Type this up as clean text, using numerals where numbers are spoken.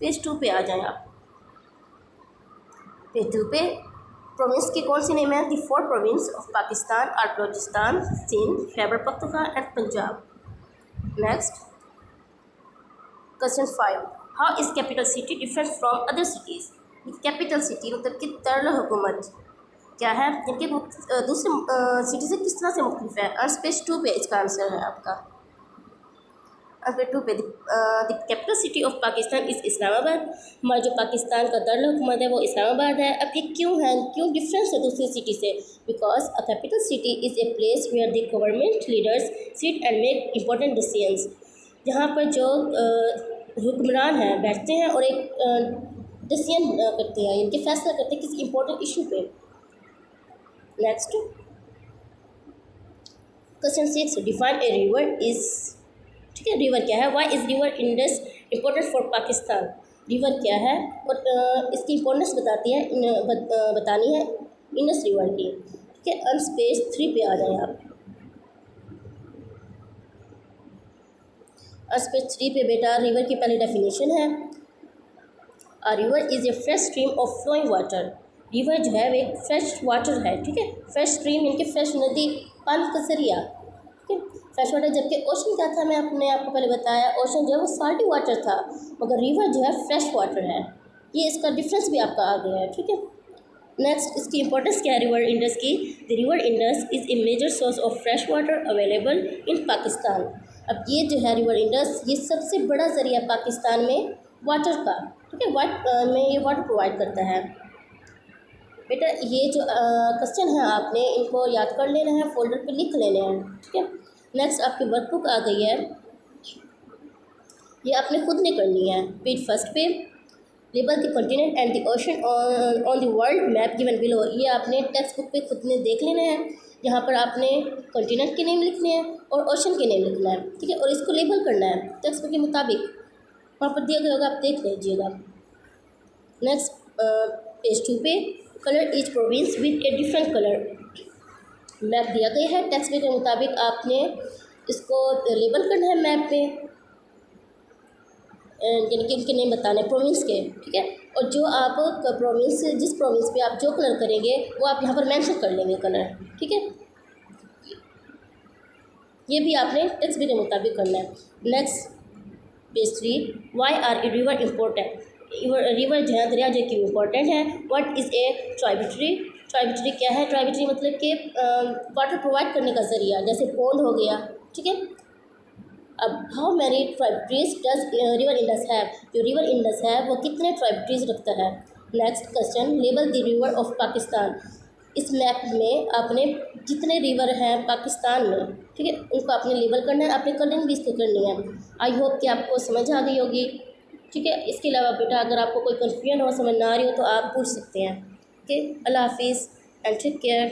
Page 2 पे आ जाएं आप। पेज 2 पे प्रोविंस की कौन सी नेम है? The 4 province of Pakistan are Balochistan, Sindh, Khyber Pakhtunkhwa and Punjab. Next question 5, how is capital city different from other cities? Capital city मतलब कि दारुल-हुकूमत क्या है, जिनके दूसरे सिटी से किस तरह से मुख्तलिफ है? और पेज 2 पे इसका आंसर है आपका। पेज 2 पे the capital city of Pakistan is Islamabad. हमारा जो पाकिस्तान का दारुल-हुकूमत है वो इस्लामाबाद है। अब ये क्यों है, क्यों डिफरेंस है दूसरी सिटी से? Because a capital city is a place where the government leaders sit and make important decisions. जहाँ पर जो हुक्मरान हैं बैठते हैं और एक डिसीजन करते हैं, इनके फैसला करते हैं किसी इंपॉर्टेंट इशू पे। Next question 6, define a river is. ठीक है, रिवर क्या है? Why is river Indus important for Pakistan? River क्या है और इसकी इम्पोर्टेंस बतानी है इंडस रिवर की। ठीक है, पेज 3 पे आ जाए आप। पेज 3 पे बेटा रिवर की पहली डेफिनेशन है, a river is a fresh stream of flowing water. River जो है वो एक फ्रेश वाटर है। ठीक है, फ्रेश स्ट्रीम इनके फ्रेश नदी, पानी का जरिया। ठीक है, फ्रेश वाटर, जबकि ओशन क्या था, मैं अपने आपको पहले बताया, ओशन जो है वो साल्टी वाटर था, मगर रिवर जो है फ्रेश वाटर है। ये इसका डिफरेंस भी आपका आ गया है। ठीक है, नेक्स्ट इसकी इंपॉर्टेंस क्या है रिवर इंडस की? The river Indus is a major source of fresh water available in Pakistan. अब ये जो है रिवर इंडस, ये सबसे बड़ा ज़रिया पाकिस्तान में वाटर का। ठीक है, में ये वाटर प्रोवाइड करता है। बेटा ये जो क्वेश्चन है आपने इनको याद कर लेना है, फोल्डर पे लिख लेने हैं। ठीक है, नेक्स्ट आपकी वर्कबुक आ गई है, ये आपने खुद ने करनी है। पेज 1 पे label the continent and the ocean on the world map given below. ये आपने टेक्स्ट बुक पे खुद ने देख लेना है, यहाँ पर आपने कॉन्टिनेंट के नेम लिखने हैं और ओशन के नेम लिखना है। ठीक है, और इसको लेबल करना है टेक्स्ट बुक के मुताबिक, वहाँ पर दिया गया होगा, आप देख लीजिएगा। नेक्स्ट पेज 2 पे colour each province with a different colour. Map दिया गया है, टेक्स्ट बुक के मुताबिक आपने इसको लेबल करना है मैप पे, यानी कि इनके नेम बताने प्रोविंस के। ठीक है, और जो आप प्रोविंस, जिस प्रोविंस पे आप जो कलर करेंगे वो आप यहाँ पर मेंशन कर लेंगे कलर। ठीक है, ये भी आपने टेक्स्ट बुक के मुताबिक करना है। Next page 3, why are a river important? River जो है दरिया जो कि इम्पोर्टेंट है। What is a tributary? Tributary क्या है? ट्राइब्यूटरी मतलब कि वाटर प्रोवाइड करने का ज़रिया, जैसे पोंड हो गया। ठीक है, अब how many tributaries does river Indus have? जो रिवर इंडस है वो कितने ट्राइब्यूटरीज रखता है? Next question, label the river of Pakistan. इस मैप में आपने जितने रिवर हैं पाकिस्तान में, ठीक है, उनको आपने लेबल करना है, आपने कलरिंग भी इसको करनी है। आई होप कि आपको समझ आ गई होगी। ठीक है, इसके अलावा बेटा अगर आपको कोई कन्फ्यूजन हो, समझ ना आ रही हो तो आप पूछ सकते हैं। ओके, अल्लाह हाफिज़ एंड टेक केयर।